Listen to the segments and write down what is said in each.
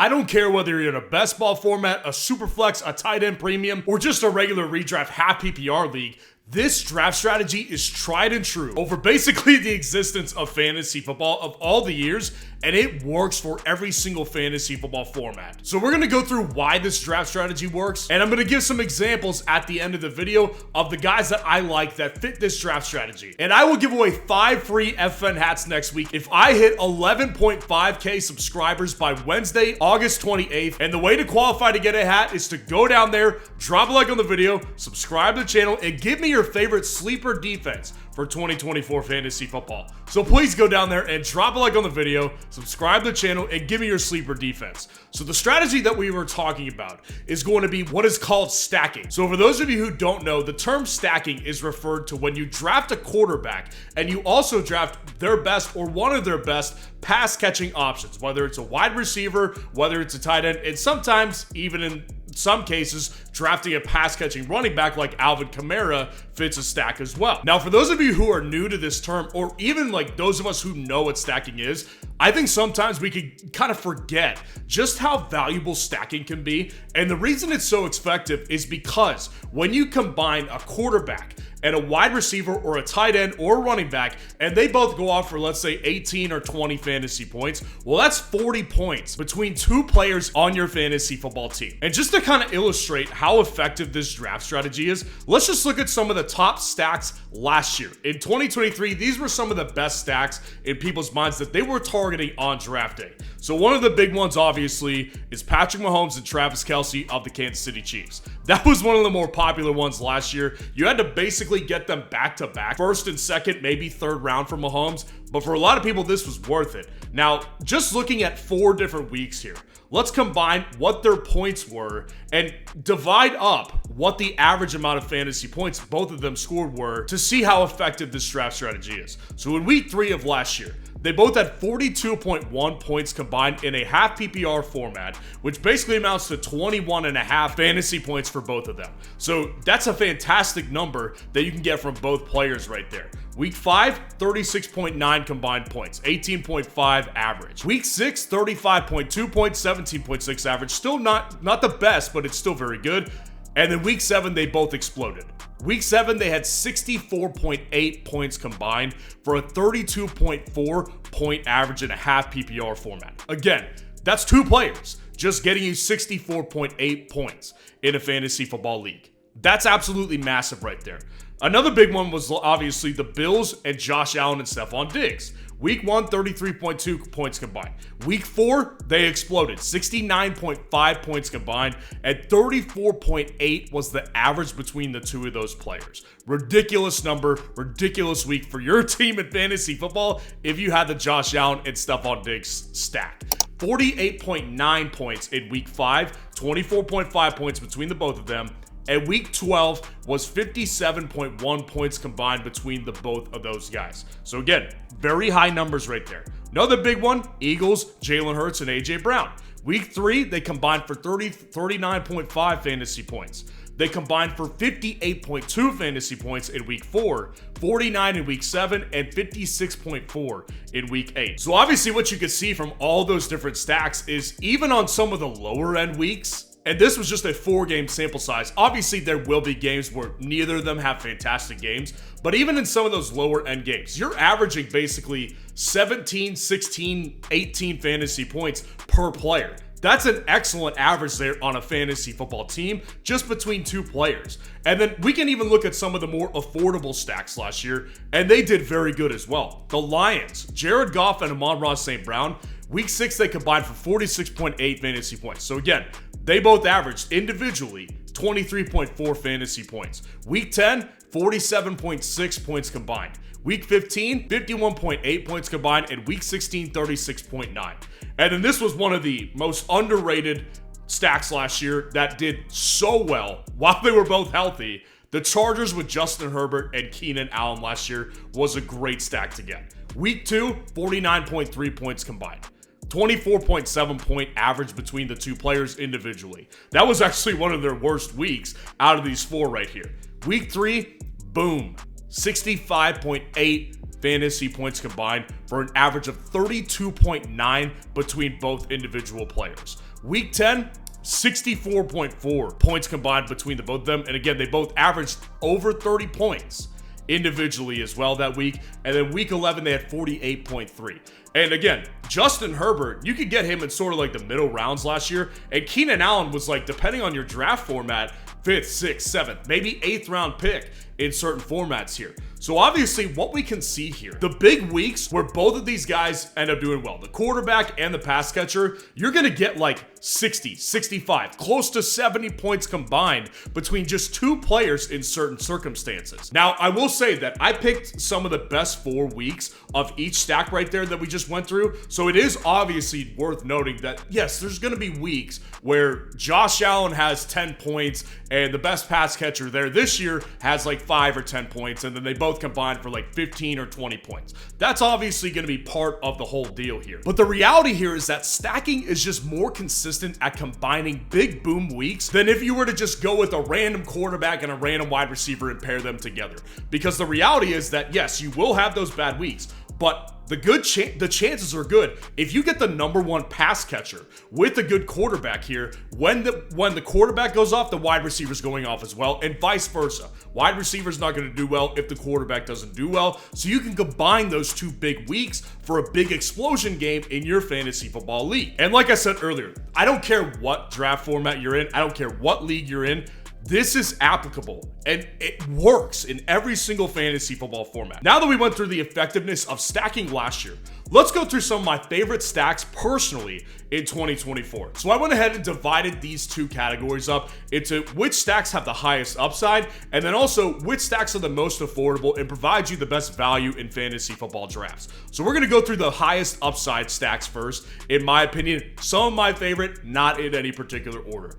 I don't care whether you're in a best ball format, a super flex, a tight end premium, or just a regular redraft half PPR league. This draft strategy is tried and true over basically the existence of fantasy football of all the years, and it works for every single fantasy football format. So we're going to go through why this draft strategy works, and I'm going to give some examples at the end of the video of the guys that I like that fit this draft strategy. And I will give away 5 free FN hats next week if I hit 11.5k subscribers by Wednesday, August 28th. And the way to qualify to get a hat is to go down there, drop a like on the video, subscribe to the channel, and give me your favorite sleeper defense for 2024 fantasy football. So please go down there and drop a like on the video, subscribe to the channel, and give me your sleeper defense. So the strategy that we were talking about is going to be what is called stacking. So for those of you who don't know, the term stacking is referred to when you draft a quarterback and you also draft their best or one of their best pass catching options, whether it's a wide receiver, whether it's a tight end, and sometimes even in some cases, drafting a pass-catching running back like Alvin Kamara fits a stack as well. Now, for those of you who are new to this term, or even like those of us who know what stacking is, I think sometimes we can kind of forget just how valuable stacking can be. And the reason it's so effective is because when you combine a quarterback and a wide receiver or a tight end or a running back, and they both go off for, let's say, 18 or 20 fantasy points, well, that's 40 points between 2 players on your fantasy football team. And just to kind of illustrate how effective this draft strategy is, let's just look at some of the top stacks last year. In 2023, these were some of the best stacks in people's minds that they were targeting on draft day. So one of the big ones, obviously, is Patrick Mahomes and Travis Kelce of the Kansas City Chiefs. That was one of the more popular ones last year. You had to basically get them back to back, first and second, maybe third round for Mahomes, but for a lot of people, this was worth it. Now, just looking at 4 different weeks here, let's combine what their points were and divide up what the average amount of fantasy points both of them scored were to see how effective this draft strategy is. So in week 3 of last year, they both had 42.1 points combined in a half PPR format, which basically amounts to 21.5 fantasy points for both of them. So that's a fantastic number that you can get from both players right there. Week 5, 36.9 combined points, 18.5 average. Week 6, 35.2 points, 17.6 average. Still not the best, but it's still very good. And then week 7, they both exploded. Week 7, they had 64.8 points combined for a 32.4 point average in a half PPR format. Again, that's 2 players just getting you 64.8 points in a fantasy football league. That's absolutely massive right there. Another big one was obviously the Bills and Josh Allen and Stephon Diggs. Week 1, 33.2 points combined. Week 4, they exploded. 69.5 points combined, and 34.8 was the average between the 2 of those players. Ridiculous number, ridiculous week for your team in fantasy football if you had the Josh Allen and Stephon Diggs stack. 48.9 points in week 5, 24.5 points between the both of them. And week 12 was 57.1 points combined between the both of those guys. So again, very high numbers right there. Another big one, Eagles, Jalen Hurts, and AJ Brown. Week 3, they combined for 39.5 fantasy points. They combined for 58.2 fantasy points in week 4, 49 in week 7, and 56.4 in week 8. So obviously what you can see from all those different stacks is even on some of the lower end weeks, and this was just a 4-game sample size. Obviously, there will be games where neither of them have fantastic games, but even in some of those lower end games, you're averaging basically 17, 16, 18 fantasy points per player. That's an excellent average there on a fantasy football team, just between 2 players. And then we can even look at some of the more affordable stacks last year, and they did very good as well. The Lions, Jared Goff and Amon-Ra St. Brown, week 6, they combined for 46.8 fantasy points. So again, they both averaged individually 23.4 fantasy points. Week 10, 47.6 points combined. Week 15, 51.8 points combined. And week 16, 36.9. And then this was one of the most underrated stacks last year that did so well while they were both healthy. The Chargers with Justin Herbert and Keenan Allen last year was a great stack to get. Week 2, 49.3 points combined. 24.7 point average between the 2 players individually. That was actually one of their worst weeks out of these 4 right here. Week 3, boom, 65.8 fantasy points combined for an average of 32.9 between both individual players. Week 10, 64.4 points combined between the both of them. And again, they both averaged over 30 points individually as well that week. And then week 11, they had 48.3. And again, Justin Herbert, you could get him in sort of like the middle rounds last year. And Keenan Allen was like, depending on your draft format, 5th, 6th, 7th, maybe 8th round pick in certain formats here. So obviously what we can see here, the big weeks where both of these guys end up doing well, the quarterback and the pass catcher, you're going to get like 60, 65, close to 70 points combined between just two players in certain circumstances. Now, I will say that I picked some of the best 4 weeks of each stack right there that we just went through. So it is obviously worth noting that, yes, there's going to be weeks where Josh Allen has 10 points and the best pass catcher there this year has like 5 or 10 points, and then they both combined for like 15 or 20 points. That's obviously going to be part of the whole deal here. But the reality here is that stacking is just more consistent at combining big boom weeks than if you were to just go with a random quarterback and a random wide receiver and pair them together. Because the reality is that, yes, you will have those bad weeks, but the chances are good if you get the #1 pass catcher with a good quarterback here. When the quarterback goes off, the wide receiver's going off as well, and vice versa. Wide receiver's not going to do well if the quarterback doesn't do well. So you can combine those 2 big weeks for a big explosion game in your fantasy football league. And like I said earlier, I don't care what draft format you're in. I don't care what league you're in. This is applicable, and it works in every single fantasy football format. Now that we went through the effectiveness of stacking last year, let's go through some of my favorite stacks personally in 2024. So I went ahead and divided these 2 categories up into which stacks have the highest upside, and then also which stacks are the most affordable and provide you the best value in fantasy football drafts. So we're going to go through the highest upside stacks first. In my opinion, some of my favorite, not in any particular order.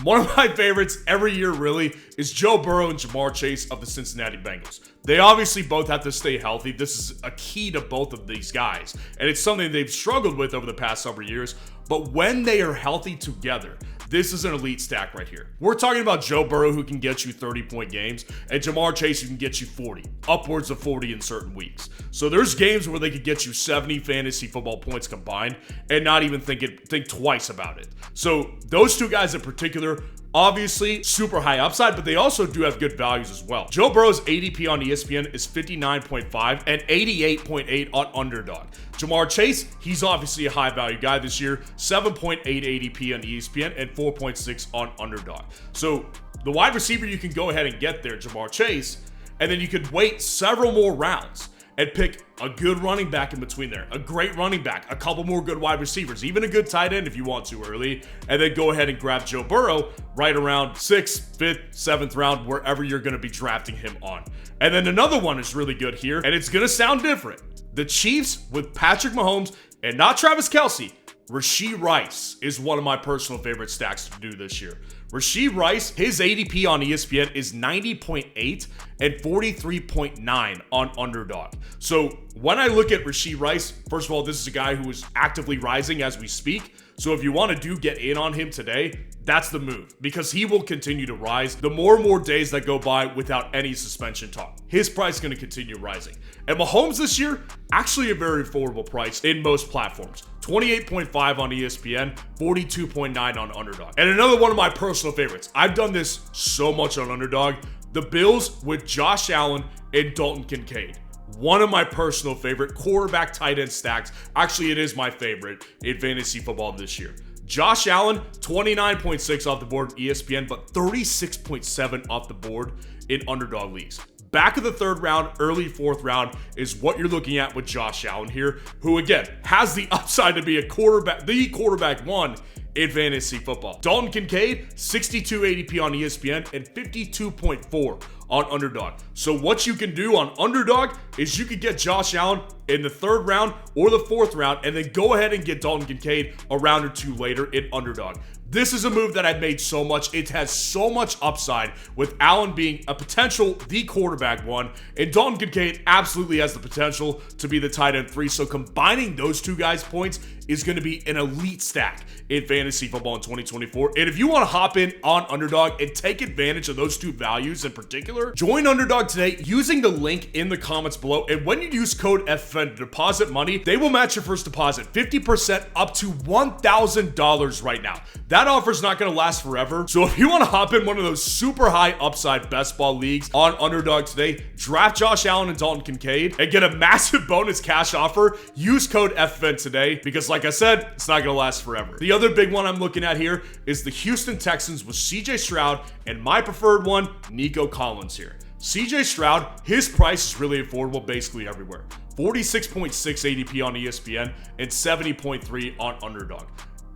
One of my favorites every year really is Joe Burrow and Jamar Chase of the Cincinnati Bengals. They obviously both have to stay healthy. This is a key to both of these guys, and it's something they've struggled with over the past several years. But when they are healthy together, this is an elite stack right here. We're talking about Joe Burrow, who can get you 30-point games, and Jamar Chase, who can get you 40, upwards of 40 in certain weeks. So there's games where they could get you 70 fantasy football points combined and not even think twice about it. So those 2 guys in particular, obviously super high upside, but they also do have good values as well. Joe Burrow's ADP on ESPN is 59.5 and 88.8 on Underdog. Jamar Chase, he's obviously a high value guy this year, 7.8 ADP on ESPN and 4.6 on Underdog. So the wide receiver you can go ahead and get there, Jamar Chase, and then you could wait several more rounds and pick a good running back in between there, a great running back, a couple more good wide receivers, even a good tight end if you want to early, and then go ahead and grab Joe Burrow right around 6th, 5th, 7th round, wherever you're going to be drafting him on. And then another one is really good here, and it's going to sound different. The Chiefs with Patrick Mahomes and not Travis Kelce. Rashee Rice is one of my personal favorite stacks to do this year. Rashee Rice, his ADP on ESPN is 90.8 and 43.9 on Underdog. So when I look at Rashee Rice, first of all, this is a guy who is actively rising as we speak. So if you want to get in on him today, that's the move, because he will continue to rise the more and more days that go by without any suspension talk. His price is going to continue rising. And Mahomes this year, actually a very affordable price in most platforms. 28.5 on ESPN, 42.9 on Underdog. And another one of my personal favorites. I've done this so much on Underdog. The Bills with Josh Allen and Dalton Kincaid. One of my personal favorite quarterback tight end stacks. Actually, it is my favorite in fantasy football this year. Josh Allen, 29.6 off the board in ESPN, but 36.7 off the board in Underdog leagues. Back of the 3rd round, early 4th round is what you're looking at with Josh Allen here, who again has the upside to be a quarterback, the quarterback 1 in fantasy football. Dalton Kincaid, 62 ADP on ESPN and 52.4 on Underdog. So what you can do on Underdog is you could get Josh Allen in the 3rd round or the 4th round, and then go ahead and get Dalton Kincaid a round or 2 later in underdog. This is a move that I've made so much. It has so much upside with Allen being a potential the quarterback 1, and Dalton Kincaid absolutely has the potential to be the tight end 3. So combining those 2 guys' points is going to be an elite stack in fantasy football in 2024. And if you want to hop in on Underdog and take advantage of those 2 values in particular, join Underdog today using the link in the comments below. And when you use code FFN to deposit money, they will match your first deposit 50% up to $1,000 right now. That offer is not going to last forever. So if you want to hop in one of those super high upside best ball leagues on Underdog today, draft Josh Allen and Dalton Kincaid and get a massive bonus cash offer, use code FFN today, because like I said, it's not going to last forever. The other big one I'm looking at here is the Houston Texans with CJ Stroud and my preferred one, Nico Collins here. CJ Stroud, his price is really affordable basically everywhere. 46.6 ADP on ESPN and 70.3 on Underdog.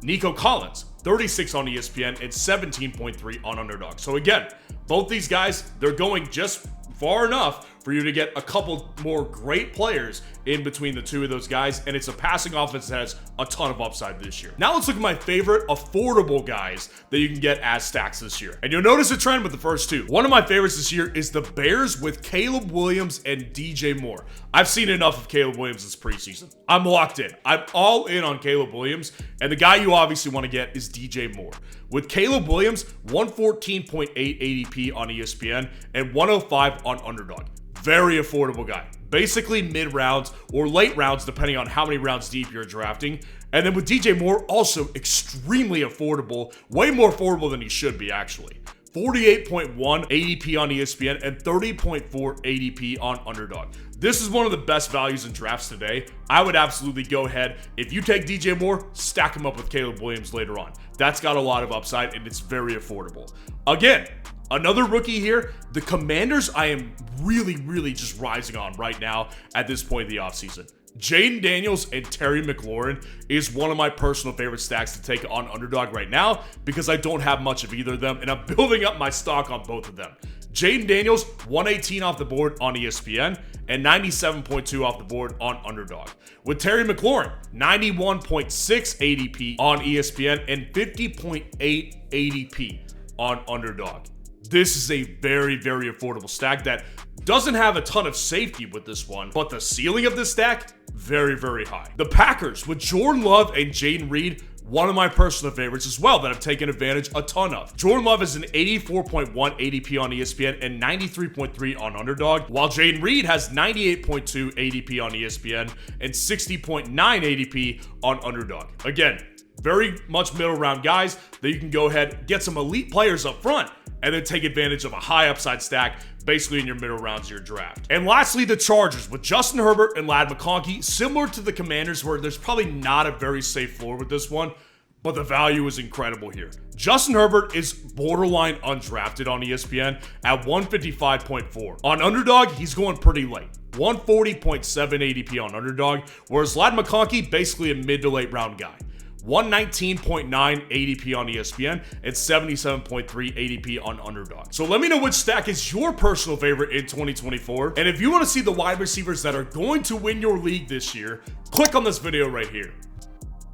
Nico Collins, 36 on ESPN and 17.3 on Underdog. So again, both these guys, they're going just far enough for you to get a couple more great players in between the 2 of those guys, and it's a passing offense that has a ton of upside this year. Now let's look at my favorite affordable guys that you can get as stacks this year. And you'll notice a trend with the first 2. One of my favorites this year is the Bears with Caleb Williams and DJ Moore. I've seen enough of Caleb Williams this preseason. I'm locked in. I'm all in on Caleb Williams, and the guy you obviously want to get is DJ Moore. With Caleb Williams, 114.8 ADP on ESPN and 105 on Underdog. Very affordable guy. Basically mid-rounds or late rounds, depending on how many rounds deep you're drafting. And then with DJ Moore, also extremely affordable. Way more affordable than he should be, actually. 48.1 ADP on ESPN and 30.4 ADP on Underdog. This is one of the best values in drafts today. I would absolutely go ahead. If you take DJ Moore, stack him up with Caleb Williams later on. That's got a lot of upside and it's very affordable. Again, another rookie here, the Commanders I am really just rising on right now at this point in the offseason. Jaden Daniels and Terry McLaurin is one of my personal favorite stacks to take on Underdog right now because I don't have much of either of them and I'm building up my stock on both of them. Jaden Daniels, 118 off the board on ESPN and 97.2 off the board on Underdog. With Terry McLaurin, 91.6 ADP on ESPN and 50.8 ADP on Underdog. This is a very affordable stack that doesn't have a ton of safety with this one, but the ceiling of this stack, very high. The Packers with Jordan Love and Jaden Reed, one of my personal favorites as well that I've taken advantage a ton of. Jordan Love is an 84.1 ADP on ESPN and 93.3 on Underdog, while Jaden Reed has 98.2 ADP on ESPN and 60.9 ADP on Underdog. Again, very much middle round guys that you can go ahead, get some elite players up front, and then take advantage of a high upside stack basically in your middle rounds of your draft. And lastly, the Chargers with Justin Herbert and Ladd McConkey, similar to the Commanders where there's probably not a very safe floor with this one, but the value is incredible here. Justin Herbert is borderline undrafted on ESPN at 155.4. On Underdog, he's going pretty late. 140.7 ADP on Underdog, whereas Ladd McConkey, basically a mid to late round guy. 119.9 ADP on ESPN and 77.3 ADP on Underdog. So let me know which stack is your personal favorite in 2024. And if you want to see the wide receivers that are going to win your league this year, click on this video right here.